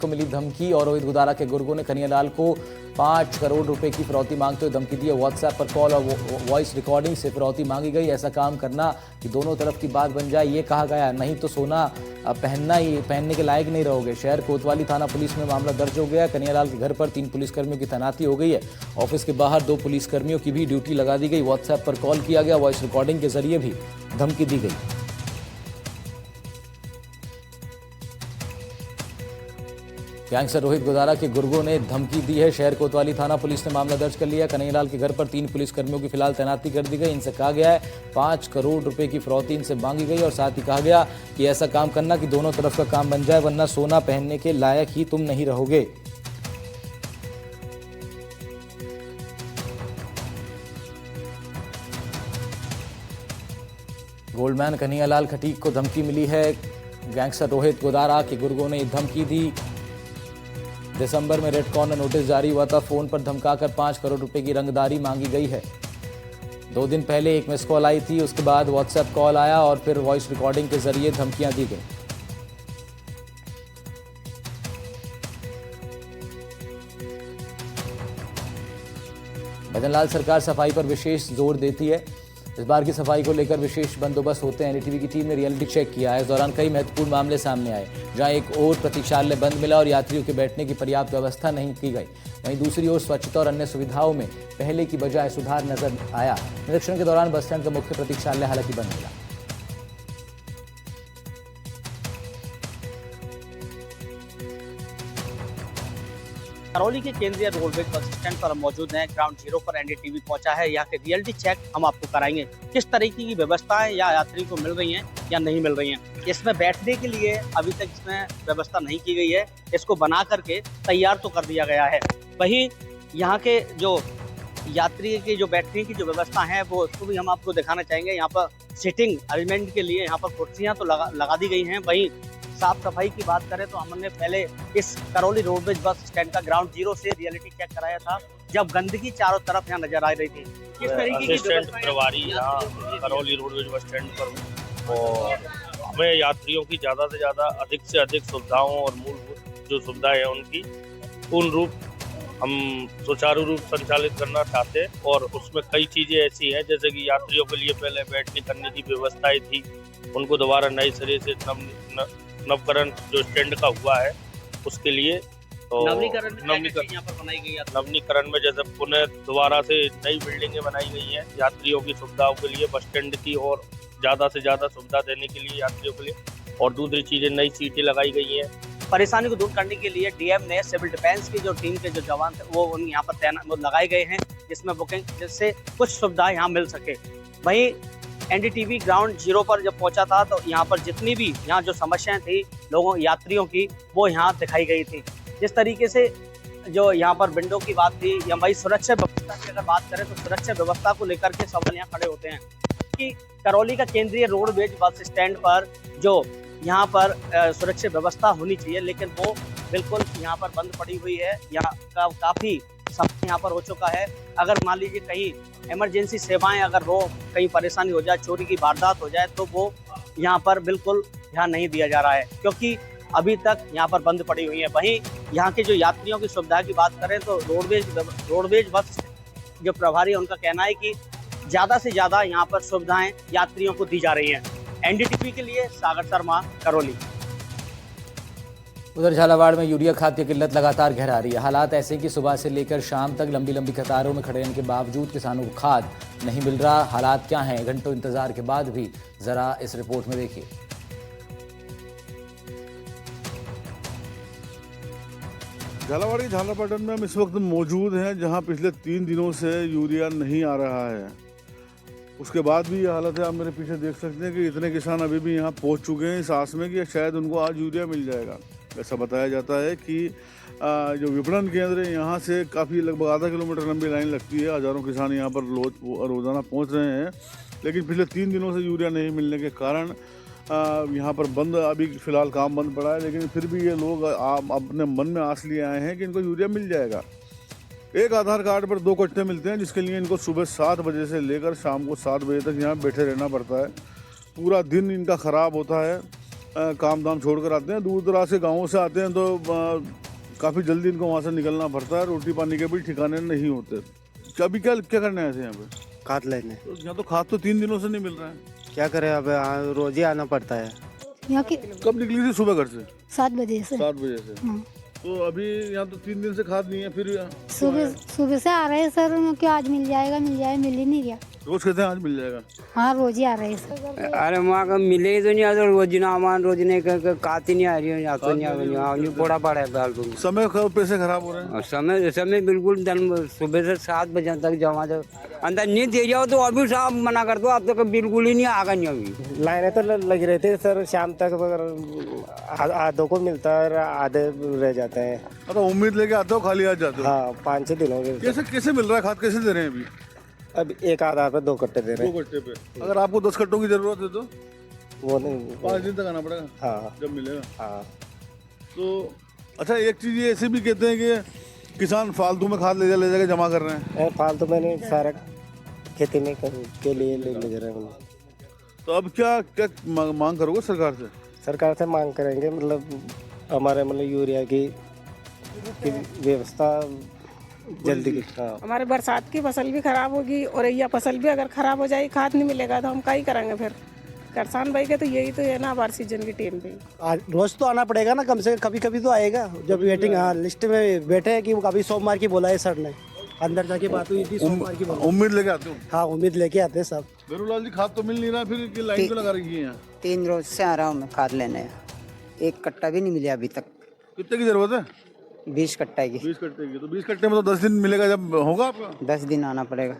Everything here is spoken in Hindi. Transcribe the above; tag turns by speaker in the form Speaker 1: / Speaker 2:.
Speaker 1: को मिली धमकी और रोहित गुदारा के गुर्गों ने कन्हैयालाल को 5 करोड़ रुपए की फिरौती मांगते हुए धमकी दी है। व्हाट्सएप पर कॉल और वॉइस रिकॉर्डिंग से फिरौती मांगी गई। ऐसा काम करना कि दोनों तरफ की बात बन जाए, ये कहा गया, नहीं तो सोना पहनने के लायक नहीं रहोगे। शहर कोतवाली थाना पुलिस में मामला दर्ज हो गया। कन्हैयालाल के घर पर 3 पुलिसकर्मियों की तैनाती हो गई है। ऑफिस के बाहर 2 पुलिसकर्मियों की भी ड्यूटी लगा दी गई। व्हाट्सएप पर कॉल किया गया, वॉइस रिकॉर्डिंग के जरिए भी धमकी दी गई। गैंगस्टर रोहित गुदारा के गुर्गों ने धमकी दी है। शहर कोतवाली थाना पुलिस ने मामला दर्ज कर लिया। कन्हैयालाल के घर पर 3 पुलिसकर्मियों की फिलहाल तैनाती कर दी गई। इनसे कहा गया है 5 करोड़ रुपए की फिरौती इनसे मांगी गई और साथ ही कहा गया कि ऐसा काम करना कि दोनों तरफ का काम बन जाए, वरना सोना पहनने के लायक ही तुम नहीं रहोगे। गोल्डमैन कन्हैयालाल खटीक को धमकी मिली है। गैंगस्टर रोहित गुदारा के गुर्गों ने धमकी दी। दिसंबर में रेड कॉर्नर नोटिस जारी हुआ था। फोन पर धमकाकर 5 करोड़ रुपए की रंगदारी मांगी गई है। 2 दिन पहले एक मिस कॉल आई थी, उसके बाद व्हाट्सएप कॉल आया और फिर वॉइस रिकॉर्डिंग के जरिए धमकियां दी गई। भजनलाल सरकार सफाई पर विशेष जोर देती है। इस बार की सफाई को लेकर विशेष बंदोबस्त होते हैं। एनडीटीवी की टीम ने रियलिटी चेक किया है। इस दौरान कई महत्वपूर्ण मामले सामने आए, जहां एक ओर प्रतीक्षालय बंद मिला और यात्रियों के बैठने की पर्याप्त व्यवस्था नहीं की गई, वहीं दूसरी ओर स्वच्छता और अन्य सुविधाओं में पहले की बजाय सुधार नजर आया। निरीक्षण के दौरान बस स्टैंड का मुख्य प्रतीक्षालय हालांकि बंद मिला।
Speaker 2: करौली के केंद्रीय रोडवेज बस स्टैंड पर हम मौजूद हैं। ग्राउंड जीरो पर एनडीटीवी पहुंचा है। यहाँ के रियलिटी चेक हम आपको कराएंगे। किस तरीके की व्यवस्थाएं या यात्री को मिल रही हैं या नहीं मिल रही हैं। इसमें बैठने के लिए अभी तक इसमें व्यवस्था नहीं की गई है। इसको बना करके तैयार तो कर दिया गया है। वहीं यहाँ के जो यात्री की जो बैठने की जो व्यवस्था है वो उसको भी हम आपको दिखाना चाहेंगे। यहाँ पर सिटिंग अरेंजमेंट के लिए यहाँ पर कुर्सियाँ तो लगा दी गई हैं। वहीं साफ सफाई की बात करें तो हमने पहले इस करौली रोडवेज बस स्टैंड का ग्राउंड जीरो से रियलिटी चेक कराया था, जब गंदगी चारों तरफ यहाँ नजर आ रही थी। किस तरीके की
Speaker 3: प्रभारी यहाँ करौली रोडवेज बस स्टैंड पर हूँ और हमें यात्रियों की ज़्यादा से ज़्यादा अधिक से अधिक सुविधाओं और मूलभूत जो सुविधाएं हैं उनकी पूर्ण रूप हम सुचारू रूप संचालित करना चाहते हैं। और उसमें कई चीज़ें ऐसी हैं जैसे कि यात्रियों के लिए पहले बैठने करने की व्यवस्थाएं थी, उनको दोबारा नए सिरे से नवकरण जो स्टैंड का हुआ है उसके लिए तो नवीनीकरण में जैसे पुनः दोबारा से नई बिल्डिंगें बनाई गई हैं यात्रियों की सुविधाओं के लिए, बस स्टैंड की और ज़्यादा से ज़्यादा सुविधा देने के लिए यात्रियों के लिए। और दूसरी चीज़ें नई सीटें लगाई गई हैं।
Speaker 2: परेशानी को दूर करने के लिए डीएम ने सिविल डिफेंस की जो टीम के जो जवान थे वो यहाँ पर तैनात लगाए गए हैं, जिसमें बुकिंग जिससे कुछ सुविधाएं यहाँ मिल सके। वहीं एनडीटीवी ग्राउंड जीरो पर जब पहुंचा था तो यहाँ पर जितनी भी यहाँ जो समस्याएं थी लोगों यात्रियों की वो यहाँ दिखाई गई थी। जिस तरीके से जो यहाँ पर विंडो की बात थी या भाई सुरक्षा व्यवस्था की अगर बात करें तो सुरक्षा व्यवस्था को लेकर के सवाल यहाँ खड़े होते हैं कि करौली का केंद्रीय रोडवेज बस स्टैंड पर जो यहाँ पर सुरक्षा व्यवस्था होनी चाहिए, लेकिन वो बिल्कुल यहाँ पर बंद पड़ी हुई है। यहाँ काफ़ी समय यहाँ पर हो चुका है। अगर मान लीजिए कहीं इमरजेंसी सेवाएं अगर हो, कहीं परेशानी हो जाए, चोरी की वारदात हो जाए तो वो यहाँ पर बिल्कुल ध्यान नहीं दिया जा रहा है, क्योंकि अभी तक यहाँ पर बंद पड़ी हुई है। वहीं यहाँ के जो यात्रियों की सुविधा की बात करें तो रोडवेज बस जो प्रभारी है उनका कहना है कि ज़्यादा से ज़्यादा यहाँ पर सुविधाएं यात्रियों को दी जा रही हैं। एनडीटीवी के लिए सागर शर्मा, करौली।
Speaker 1: उधर झालावाड़ में यूरिया खाद की किल्लत लगातार गहरा रही है। हालात ऐसे कि सुबह से लेकर शाम तक लंबी लंबी कतारों में खड़े रहने के बावजूद किसानों को खाद नहीं मिल रहा। हालात क्या हैं घंटों इंतजार के बाद भी, जरा इस रिपोर्ट में देखिए।
Speaker 4: झालावाड़ के झालापट्टन में हम इस वक्त मौजूद हैं, जहां पिछले 3 दिनों से यूरिया नहीं आ रहा है। उसके बाद भी ये हालत है। आप मेरे पीछे देख सकते हैं कि इतने किसान अभी भी यहाँ पहुँच चुके हैं इस आस में कि शायद उनको आज यूरिया मिल जाएगा। ऐसा बताया जाता है कि जो विपणन केंद्र है यहाँ से काफ़ी लगभग आधा किलोमीटर लंबी लाइन लगती है। हज़ारों किसान यहाँ पर रोज़ाना पहुँच रहे हैं, लेकिन पिछले 3 दिनों से यूरिया नहीं मिलने के कारण यहाँ पर बंद, अभी फ़िलहाल काम बंद पड़ा है। लेकिन फिर भी ये लोग अपने मन में आस लिए आए हैं कि इनको यूरिया मिल जाएगा। एक आधार कार्ड पर 2 कट्टे मिलते हैं, जिसके लिए इनको सुबह 7 बजे से लेकर शाम को 7 बजे तक यहाँ बैठे रहना पड़ता है। पूरा दिन इनका ख़राब होता है काम धाम छोड़ कर आते हैं, दूर दराज के गाँवों से आते हैं, तो काफ़ी जल्दी इनको वहाँ से निकलना पड़ता है, रोटी पानी के भी ठिकाने नहीं होते। अभी क्या क्या करने आए थे यहाँ पे?
Speaker 5: खाद लेने।
Speaker 4: तो यहाँ तो खाद तो 3 दिनों से नहीं मिल रहा है।
Speaker 5: क्या करें, अब रोज ही आना पड़ता है।
Speaker 6: यहाँ की
Speaker 4: कब निकली थी सुबह घर से?
Speaker 6: 7 बजे से।
Speaker 4: 7 बजे से।
Speaker 6: हाँ।
Speaker 4: तो अभी यहाँ तो 3 दिन से खाद नहीं है, फिर
Speaker 6: सुबह से आ रहे हैं सर, कि आज मिल जाएगा, मिल ही नहीं गया।
Speaker 4: रोज कहते हैं आज मिल जाएगा।
Speaker 6: हाँ, रोज ही आ रहे हैं सर।
Speaker 7: अरे वहाँ का मिले तो नहीं, आता रोज ना मान रोज नहीं काती नहीं आ रही है, तो नहीं आ रही है, नहीं पड़ा पड़ा है फालतू में।
Speaker 4: समय पैसे खराब हो रहे हैं।
Speaker 7: और समय समय बिल्कुल सुबह से 7 बजे तक जमा जब अंदर नहीं दे जाओ तो अभी साहब मना कर दो, आप तो बिल्कुल ही नहीं आगा नहीं अभी।
Speaker 5: लाइनें तो लगी रहती है सर, शाम तक अगर आधों को मिलता है, आधे रह जाते हैं।
Speaker 4: तो उम्मीद लेके आते हो, खाली आ जाते हो?
Speaker 5: हाँ, 5-6 दिन हो गए।
Speaker 4: कैसे मिल रहा है खाद, कैसे दे रहे हैं अभी?
Speaker 5: अब एक आधार पे 2 कट्टे दे रहे
Speaker 4: 2 कट्टे पे। अगर आपको 10 कट्टों की जरूरत है तो
Speaker 5: वो नहीं।
Speaker 4: 5 दिन तक आना पड़ेगा।
Speaker 5: हाँ
Speaker 4: जब मिलेगा।
Speaker 5: हाँ।
Speaker 4: तो अच्छा, एक चीज ये ऐसे भी कहते हैं कि किसान फालतू में खाद ले जाके जमा कर रहे हैं।
Speaker 5: फालतू मैंने सारा खेती में के लिए ले रहे हैं।
Speaker 4: तो अब क्या मांग करोगे सरकार से?
Speaker 5: सरकार से मांग करेंगे, मतलब हमारे यूरिया की व्यवस्था जल्दी की। हाँ।
Speaker 8: हमारे बरसात की फसल भी खराब होगी और यह फसल भी अगर खराब हो जाए, खाद नहीं मिलेगा तो हम क्या ही करेंगे फिर। किसान भाई के तो यही तो है ना, हर सीजन की टीम पे
Speaker 9: रोज तो आना पड़ेगा ना, कम से कम कभी तो आएगा। जब वेटिंग लिस्ट में बैठे हैं कि वो कभी सोमवार की बोला है सर ने, अंदर जाके बात हुई थी, सोमवार की बोला।
Speaker 4: उम्मीद लेके आते हो?
Speaker 9: हाँ, उम्मीद लेके आते हैं सब।
Speaker 4: बेरूलाल जी, खाद तो मिल नहीं रहा, फिर की लाइन क्यों लगा रही है यहाँ?
Speaker 10: 3 रोज से आ रहा हूँ मैं खाद लेने, 1 कट्टा भी नहीं मिला अभी तक।
Speaker 4: कितने की जरूरत है?
Speaker 10: 20 कट्टा की।
Speaker 4: 20 कट्टे की। तो 20 कट्टे में तो 10 दिन मिलेगा, जब होगा आपका?
Speaker 10: 10 दिन आना पड़ेगा।